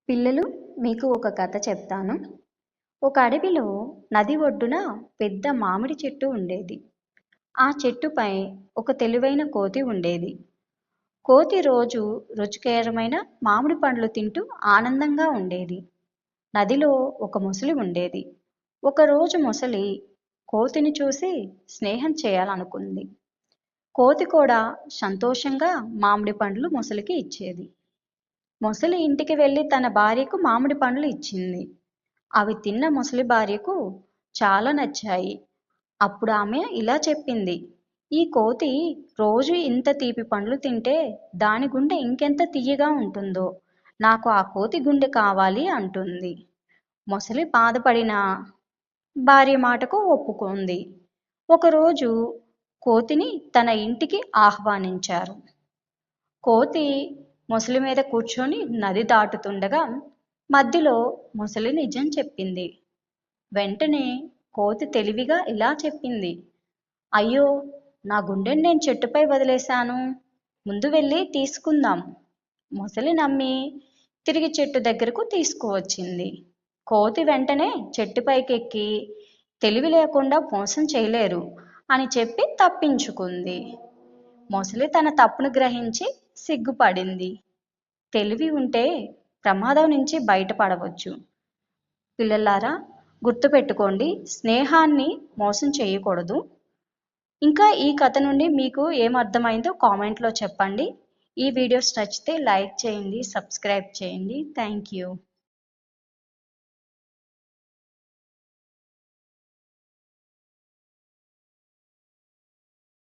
పిల్లలు, మీకు ఒక కథ చెప్తాను. ఒక అడవిలో నది ఒడ్డున పెద్ద మామిడి చెట్టు ఉండేది. ఆ చెట్టుపై ఒక తెలివైన కోతి ఉండేది. కోతి రోజు రుచికరమైన మామిడి పండ్లు తింటూ ఆనందంగా ఉండేది. నదిలో ఒక మొసలి ఉండేది. ఒకరోజు మొసలి కోతిని చూసి స్నేహం చేయాలనుకుంది. కోతి కూడా సంతోషంగా మామిడి పండ్లు మొసలికి ఇచ్చేది. మొసలి ఇంటికి వెళ్ళి తన భార్యకు మామిడి పండ్లు ఇచ్చింది. అవి తిన్న మొసలి భార్యకు చాలా నచ్చాయి. అప్పుడు ఆమె ఇలా చెప్పింది: ఈ కోతి రోజు ఇంత తీపి పండ్లు తింటే దాని గుండె ఇంకెంత తీయగా ఉంటుందో, నాకు ఆ కోతి గుండె కావాలి అంటుంది. మొసలి బాధపడిన భార్య మాటకు ఒప్పుకుంది. ఒకరోజు కోతిని తన ఇంటికి ఆహ్వానించారు. కోతి మొసలి మీద కూర్చొని నది దాటుతుండగా మధ్యలో మొసలి నిజం చెప్పింది. వెంటనే కోతి తెలివిగా ఇలా చెప్పింది: అయ్యో, నా గుండెని నేను చెట్టుపై వదిలేశాను, ముందు వెళ్ళి తీసుకుందాం. మొసలి నమ్మి తిరిగి చెట్టు దగ్గరకు తీసుకువచ్చింది. కోతి వెంటనే చెట్టుపైకెక్కి తెలివి లేకుండా మోసం చేయలేరు అని చెప్పి తప్పించుకుంది. మొసలి తన తప్పును గ్రహించి సిగ్గుపడింది. తెలివి ఉంటే ప్రమాదం నుంచి బయటపడవచ్చు. పిల్లలారా, గుర్తుపెట్టుకోండి, స్నేహాన్ని మోసం చేయకూడదు. ఇంకా ఈ కథ నుండి మీకు ఏమర్థమైందో కామెంట్లో చెప్పండి. ఈ వీడియోస్ నచ్చితే లైక్ చేయండి, సబ్స్క్రైబ్ చేయండి. Thank you.